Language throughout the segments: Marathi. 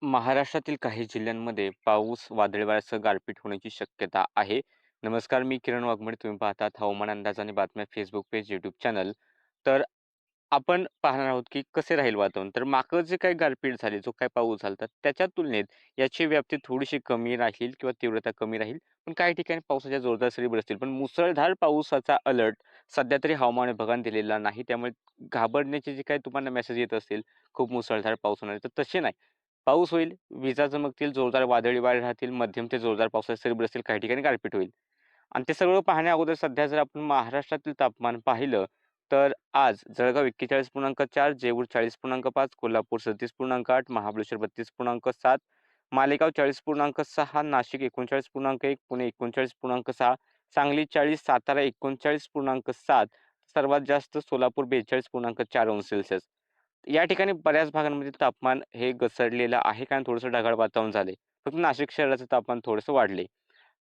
महाराष्ट्रातील काही जिल्ह्यांमध्ये पाऊस, वादळी वाऱ्यासह गारपीट होण्याची शक्यता आहे. नमस्कार, मी किरण वाघमोडे. तुम्ही पाहतात हवामान अंदाज आणि बातम्या फेसबुक पेज, यूट्यूब चॅनल. तर आपण पाहणार आहोत की कसे राहील वातावरण. तर मागं जे काही गारपीट झाली, जो काही पाऊस झाला होता, त्याच्या तुलनेत याची व्याप्ती थोडीशी कमी राहील किंवा तीव्रता कमी राहील. पण काही ठिकाणी पावसाच्या जोरदार सरी बरसतील. पण मुसळधार पावसाचा अलर्ट सध्या तरी हवामान विभागाने दिलेला नाही. त्यामुळे घाबरण्याचे जे काही तुम्हाला मेसेज येत असतील, खूप मुसळधार पाऊस होणार आहे, तर तसे नाही. पाऊस होईल, विजा चमकतील, जोरदार वादळी वारे राहतील, मध्यम ते जोरदार पावसाची सरी बरसतील, काही ठिकाणी गारपीट होईल. आणि ते सगळं पाहण्या अगोदर सध्या जर आपण महाराष्ट्रातील तापमान पाहिलं, तर आज जळगाव 41.4, जेऊर 40.5, कोल्हापूर 37.8, महाबळेश्वर 32.7, मालेगाव 40.6, नाशिक 39.1, पुणे 39.6, सांगली 40, सातारा 39.7, सर्वात जास्त सोलापूर 42.4 अंश सेल्सिअस. या ठिकाणी बऱ्याच भागांमध्ये तापमान हे घसरलेलं आहे, कारण थोडंसं ढगाळ वातावरण झाले. फक्त नाशिक शहराचं तापमान थोडंसं वाढले.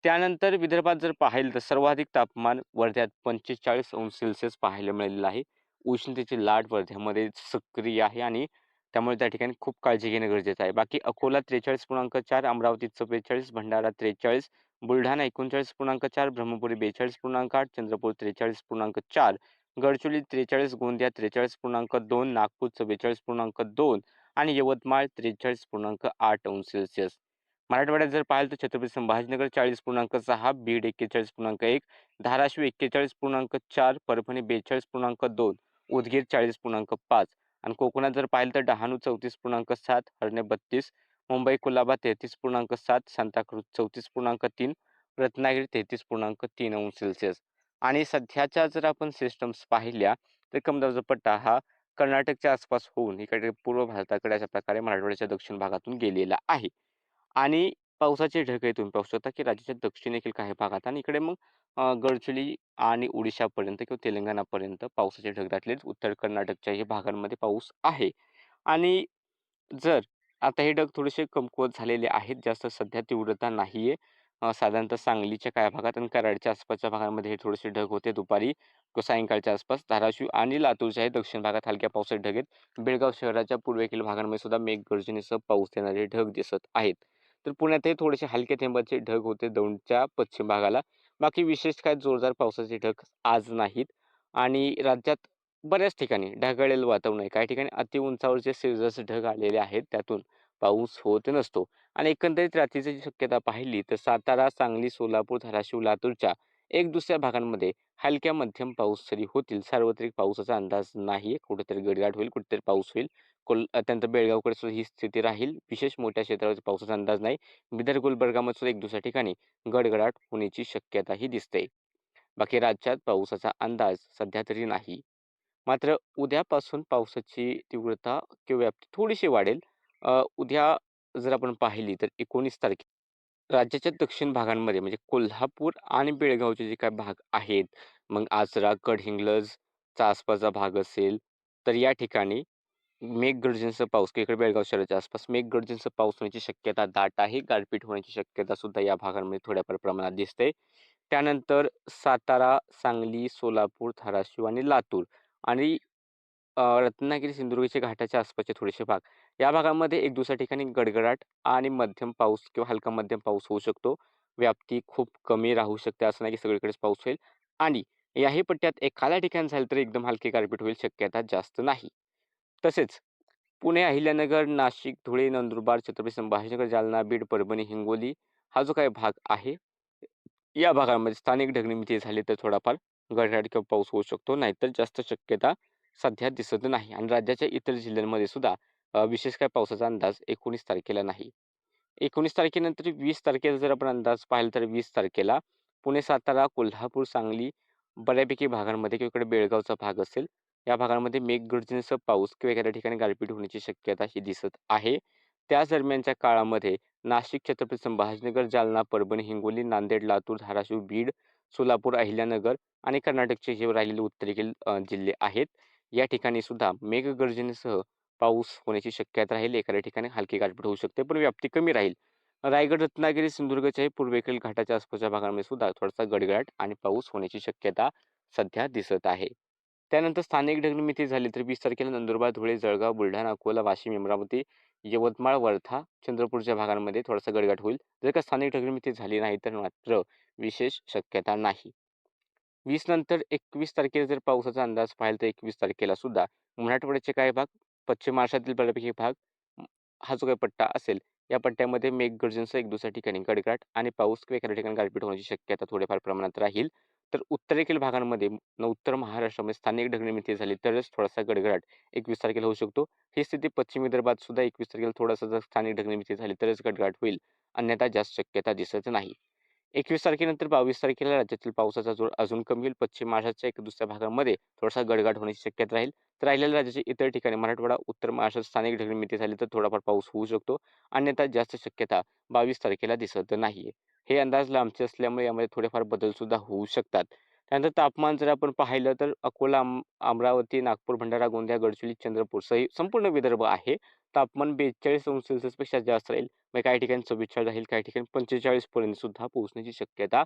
त्यानंतर विदर्भात जर पाहिलं तर सर्वाधिक तापमान वर्ध्यात 45 अंश सेल्सिअस पाहायला मिळालेलं आहे. उष्णतेची लाट वर्ध्यामध्ये सक्रिय आहे आणि त्यामुळे त्या ठिकाणी खूप काळजी घेणं गरजेचं आहे. बाकी अकोला 43.4, अमरावती 44, भंडारा 43, बुलढाणा 39.4, ब्रह्मपुरी 42.8, चंद्रपूर 43.4, गडचिरोली 43, गोंदिया 43.2, नागपूर 44.2 आणि यवतमाळ 43.8 अंश सेल्सिअस. मराठवाड्यात जर पाहिलं तर छत्रपती संभाजीनगर 40.6, बीड 41.1, धाराशिव 41.4, परभणी 42.2, उदगीर 40.5 आणि कोकणात जर पाहिलं तर डहाणू 34.7, हरणे 32, मुंबई कुलाबा 33.7, सांताक्रूज 34.3, रत्नागिरी 33.3 अंश सेल्सिअस. आणि सध्याच्या जर आपण सिस्टम्स पाहिल्या तर कमदावचा पट्टा हा कर्नाटकच्या आसपास होऊन इकडे पूर्व भारताकडे अशा प्रकारे मराठवाड्याच्या दक्षिण भागातून गेलेला आहे. आणि पावसाचे ढग तुम्ही पाहू शकता, की राज्याच्या दक्षिणेकडील काही भागात आणि इकडे मग गडचिरोली आणि ओडिशापर्यंत किंवा तेलंगणापर्यंत पावसाचे ढग दाटले. उत्तर कर्नाटकच्याही भागांमध्ये पाऊस आहे. आणि जर आता हे ढग थोडेसे कमकुवत झालेले आहेत, जास्त सध्या तीव्रता नाहीये. साधारणतः सांगलीच्या काही भागात आणि कराडच्या आसपासच्या भागांमध्ये हे थोडेसे ढग होते दुपारी किंवा सायंकाळच्या आसपास. धाराशिव आणि लातूरच्याही दक्षिण भागात हलक्या पावसाचे ढग आहेत. बेळगाव शहराच्या पूर्वेकडील भागांमध्ये सुद्धा मेघगर्जनेसह पाऊस देणारे ढग दिसत आहेत. तर पुण्यातही थोडेसे हलक्या थेंबाचे ढग होते दौंडच्या पश्चिम भागाला. बाकी विशेष काही जोरदार पावसाचे ढग आज नाहीत आणि राज्यात बऱ्याच ठिकाणी ढगाळलेलं वातावरण आहे. काही ठिकाणी अति उंचावरचे सिरजस ढग आलेले आहेत. त्यातून पाऊस होत नसतो आणि एकंदरीत रात्रीची जी शक्यता पाहिली तर सातारा, सांगली, सोलापूर, धाराशिव, लातूरच्या एक दुसऱ्या भागांमध्ये हलक्या मध्यम पाऊस सरी होतील. सार्वत्रिक पावसाचा अंदाज नाहीये. कुठेतरी गडगडाट होईल, कुठेतरी पाऊस होईल. त्यानंतर बेळगावकडे सुद्धा ही स्थिती राहील. विशेष मोठ्या क्षेत्रावरती पावसाचा अंदाज नाही. बिदर, गुलबर्गामध्ये सुद्धा एक दुसऱ्या ठिकाणी गडगडाट होण्याची शक्यताही दिसते. बाकी राज्यात पावसाचा अंदाज सध्या तरी नाही. मात्र उद्यापासून पावसाची तीव्रता किंवा व्याप्ती थोडीशी वाढेल. उद्या जर आपण पाहिली तर 19 तारखेला राज्याच्या दक्षिण भागांमध्ये म्हणजे कोल्हापूर आणि बेळगावचे जे काही भाग आहेत, मग आचरा, गडहिंग्लजचा आसपासचा भाग असेल, तर या ठिकाणी मेघगर्जनेसह पाऊस किंवा इकडे बेळगाव शहराच्या आसपास मेघगर्जनेसह पाऊस होण्याची शक्यता दाट आहे. गारपीट होण्याची शक्यता सुद्धा या भागांमध्ये थोड्याफार प्रमाणात दिसते. त्यानंतर सातारा, सांगली, सोलापूर, धाराशिव आणि लातूर आणि रत्नागिरी, सिंधुदुर्गच्या घाटाच्या आसपासचे थोडेसे भाग. या भागामध्ये एक दुसऱ्या ठिकाणी गडगडाट आणि मध्यम पाऊस किंवा हलका मध्यम पाऊस होऊ शकतो. व्याप्ती खूप कमी राहू शकते. असं नाही की सगळीकडेच पाऊस होईल आणि याही पट्ट्यात एखाद्या ठिकाणी झालं तर एकदम हलकी गारपीट होईल शक्यता जास्त नाही. तसेच पुणे, अहिल्यानगर, नाशिक, धुळे, नंदुरबार, छत्रपती संभाजीनगर, जालना, बीड, परभणी, हिंगोली हा जो काही भाग आहे, या भागामध्ये स्थानिक ढगनिर्मिती झाली तर थोडाफार गडगडाट किंवा पाऊस होऊ शकतो. नाहीतर जास्त शक्यता सध्या दिसत नाही आणि राज्याच्या इतर जिल्ह्यांमध्ये सुद्धा विशेष काही पावसाचा अंदाज 19 तारखेला नाही. 19 तारखेनंतर 20 तारखेचा जर आपण अंदाज पाहिला तर 20 तारखेला पुणे, सातारा, कोल्हापूर, सांगली बऱ्यापैकी भागांमध्ये किंवा इकडे बेळगावचा भाग असेल, या भागांमध्ये मेघगर्जनेसह पाऊस किंवा एखाद्या ठिकाणी गारपीट होण्याची शक्यता ही दिसत आहे. त्याच दरम्यानच्या काळामध्ये नाशिक, छत्रपती संभाजीनगर, जालना, परभणी, हिंगोली, नांदेड, लातूर, धाराशिव, बीड, सोलापूर, अहिल्यानगर आणि कर्नाटकचे जे राहिलेले उत्तरेकडील जिल्हे आहेत, या ठिकाणी सुद्धा मेघगर्जनेसह पाऊस होण्याची शक्यता राहील. एखाद्या ठिकाणी हलकी गारपीट होऊ शकते, पण व्याप्ती कमी राहील. रायगड, रत्नागिरी, सिंधुदुर्गच्याही पूर्वेकडील घाटाच्या आसपासच्या भागांमध्ये सुद्धा थोडासा गडगडाट आणि पाऊस होण्याची शक्यता सध्या दिसत आहे. त्यानंतर स्थानिक ढगनिर्मिती झाली तर 20 तारखेला नंदुरबार, धुळे, जळगाव, बुलढाणा, अकोला, वाशिम, अमरावती यवतमाळ, वर्धा, चंद्रपूरच्या भागांमध्ये थोडासा गडगडाट होईल. जर का स्थानिक ढगनिर्मिती झाली नाही तर मात्र विशेष शक्यता नाही. 20 नंतर 21 तारखेला जर पावसाचा अंदाज पाहिला तर 21 तारखेला सुद्धा मराठवाड्याचे काही भाग, पश्चिम महाराष्ट्रातील बऱ्यापैकी भाग, हा जो काही पट्टा असेल, या पट्ट्यामध्ये मेघगर्जनेसह एक दुसऱ्या ठिकाणी गडगडाट आणि पाऊस किंवा एखाद्या ठिकाणी गारपीट होण्याची शक्यता थोड्याफार प्रमाणात राहील. तर उत्तरेकडील भागांमध्ये उत्तर महाराष्ट्रामध्ये स्थानिक ढगनिर्मिती झाली तरच थोडासा गडगडाट 21 तारखेला होऊ शकतो. ही स्थिती पश्चिम विदर्भात सुद्धा 21 तारखेला थोडासा जर स्थानिक ढगनिर्मिती झाली तरच गडगडाट होईल, अन्यथा जास्त शक्यता दिसत नाही. 21 तारखेनंतर 22 तारखेला राज्यातील पावसाचा जोर अजून कमी होईल. पश्चिम महाराष्ट्राच्या एका दुसऱ्या भागामध्ये थोडासा गडगडाट होण्याची शक्यता राहील. तर राहिलेल्या राज्याच्या इतर ठिकाणी मराठवाडा, उत्तर महाराष्ट्रात स्थानिक ढगनिर्मिती झाली तर थोडाफार पाऊस होऊ शकतो. अन्यथा जास्त शक्यता 22 तारखेला दिसत नाहीये. हे अंदाज लांबचे असल्यामुळे यामध्ये थोडेफार बदल सुद्धा होऊ शकतात. त्यानंतर तापमान जर आपण पाहिलं तर अकोला, अमरावती, नागपूर, भंडारा, गोंदिया, गडचिरोली, चंद्रपूर सहित संपूर्ण विदर्भ आहे. तापमान 42 अंश सेल्सिअसपेक्षा जास्त राहील. मग काही ठिकाणी 44 राहील, काही ठिकाणी 45 पर्यंत सुद्धा पोहोचण्याची शक्यता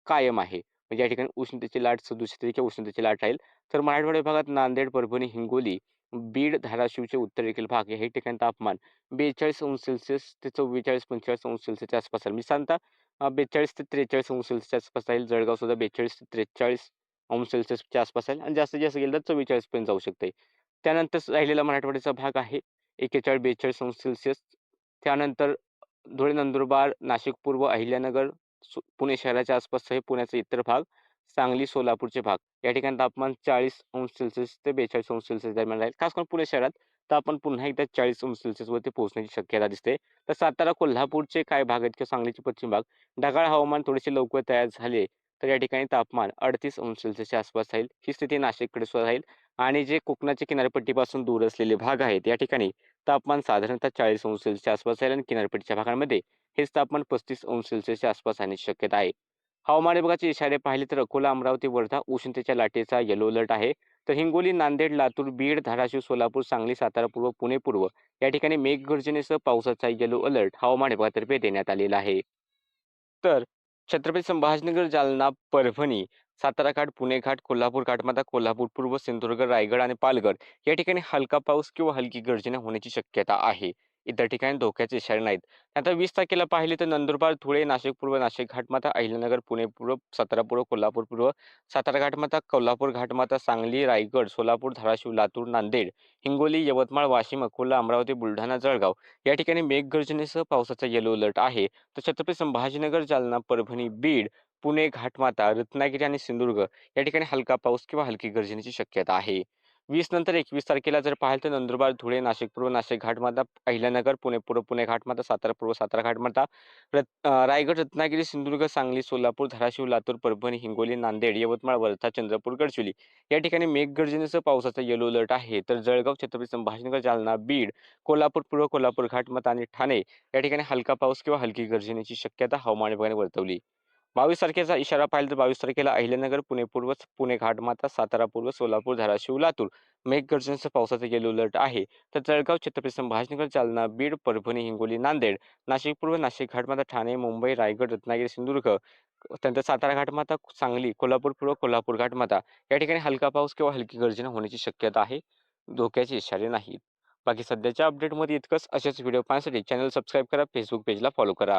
कायम आहे. म्हणजे या ठिकाणी उष्णतेची लाट सदृश उष्णतेची लाट राहील. तर मराठवाडा विभागात नांदेड, परभणी, हिंगोली, बीड, धाराशिवचे उत्तरेकडील भाग याही ठिकाणी तापमान 42 अंश सेल्सिअस ते 44-45 अंश सेल्सिअसच्या आसपास राहील. म्हणजे साधारणतः 42 ते 43 अंश सेल्सिअसच्या आसपास राहील. जळगाव सुद्धा 42 ते 43 अंश सेल्सिअसच्या आसपास राहील आणि जास्तीत जास्त गेलं तर 44 पर्यंत जाऊ शकते. त्यानंतर राहिलेला मराठवाड्याचा भाग आहे 41-42 अंश सेल्सिअस. त्यानंतर धुळे, नंदुरबार, नाशिक पूर्व, अहिल्यानगर, पुणे शहराच्या आसपास हे पुण्याचा इतर भाग, सांगली, सोलापूरचे भाग या ठिकाणी तापमान 40 अंश सेल्सिअस ते 42 अंश सेल्सिअस दरम्यान राहील. खास करून पुणे शहरात तापमान पुन्हा एकदा 40 अंश सेल्सिअसवरती पोहोचण्याची शक्यता दिसते. तर सातारा, कोल्हापूरचे काही भाग आहेत किंवा सांगलीचे पश्चिम भाग, ढगाळ हवामान थोडेसे लवकर तयार झाले तर या ठिकाणी तापमान 38 अंश सेल्सिअसच्या आसपास राहील. ही स्थिती नाशिककडे सुद्धा राहील आणि जे कोकणाच्या किनारपट्टीपासून दूर असलेले भाग आहेत या ठिकाणी तापमान साधारणतः 40 अंश सेल्सिअसच्या आसपास राहील आणि किनारपट्टीच्या भागांमध्ये हेच तापमान 35 अंश सेल्सिअसच्या आसपास राहण्याची शक्यता आहे. हवामान विभागाचे इशारे पाहिले तर अकोला, अमरावती, वर्धा उष्णतेच्या लाटेचा येलो अलर्ट आहे. तर हिंगोली, नांदेड, लातूर, बीड, धाराशिव, सोलापूर, सांगली, सातारा पूर्व, पुणे पूर्व या ठिकाणी मेघगर्जनेसह पावसाचा येलो अलर्ट हवामान विभागातर्फे देण्यात आलेला आहे. तर छत्रपती संभाजीनगर, जालना, परभणी, सातारा घाट, पुणे घाट, कोल्हापूर घाटमाता, कोल्हापूर पूर्व, सिंधुदुर्ग, रायगड आणि पालघर या ठिकाणी हलका पाऊस किंवा हलकी गर्जना होण्याची शक्यता आहे. इतर ठिकाणी धोक्याचे इशारे नाहीत. आता 20 तारखेला पाहिले तर नंदुरबार, धुळे, नाशिक पूर्व, नाशिक घाटमाता, अहिल्यानगर, पुणे पूर्व, सातारा पूर्व, कोल्हापूर पूर्व, सातारा घाटमाता, कोल्हापूर घाटमाता, सांगली, रायगड, सोलापूर, धाराशिव, लातूर, नांदेड, हिंगोली, यवतमाळ, वाशिम, अकोला, अमरावती, बुलढाणा, जळगाव या ठिकाणी मेघगर्जनेसह पावसाचा येलो अलर्ट आहे. तर छत्रपती संभाजीनगर, जालना, परभणी, बीड, पुणे, घाटमाता, रत्नागिरी आणि सिंधुदुर्ग या ठिकाणी हलका पाऊस किंवा हलकी गर्जनेची शक्यता आहे. 20 नंतर 21 तारखेला जर पाहिलं तर नंदुरबार, धुळे, नाशिक पूर्व, नाशिक घाटमाता, अहिल्यानगर, पुणे पूर्व, पुणे घाटमाता, सातारा पूर्व, सातारा घाटमाता, रायगड, रत्नागिरी, सिंधुदुर्ग, सांगली, सोलापूर, धाराशिव, लातूर, परभणी, हिंगोली, नांदेड, यवतमाळ, वर्धा, चंद्रपूर, गडचिरोली या ठिकाणी मेघगर्जनेसह पावसाचा येलो अलर्ट आहे. तर जळगाव, छत्रपती संभाजीनगर, जालना, बीड, कोल्हापूर पूर्व, कोल्हापूर घाटमाता आणि ठाणे या ठिकाणी हलका पाऊस किंवा हलकी गर्जनेची शक्यता हवामान विभागाने वर्तवली. 22 तारखेचा इशारा पाहिला तर 22 तारखेला अहिल्यानगर, पुणे पूर्व, पुणे घाटमाता, सातारा पूर्व, सोलापूर, धाराशिव, लातूर मेघगर्जनेसह पावसाचा येलो अलर्ट आहे. तर जळगाव, छत्रपती संभाजीनगर, जालना, बीड, परभणी, हिंगोली, नांदेड, नाशिक पूर्व, नाशिक घाटमाता, ठाणे, मुंबई, रायगड, रत्नागिरी, सिंधुदुर्ग, त्यानंतर सातारा घाटमाता, सांगली, कोल्हापूर पूर्व, कोल्हापूर घाटमाता या ठिकाणी हलका पाऊस किंवा हलकी गर्जना होण्याची शक्यता आहे. धोक्याचे इशारे नाहीत. बाकी सध्याच्या अपडेटमध्ये इतकंच. असेच व्हिडिओ पाहण्यासाठी चॅनल सबस्क्राईब करा, फेसबुक पेजला फॉलो करा.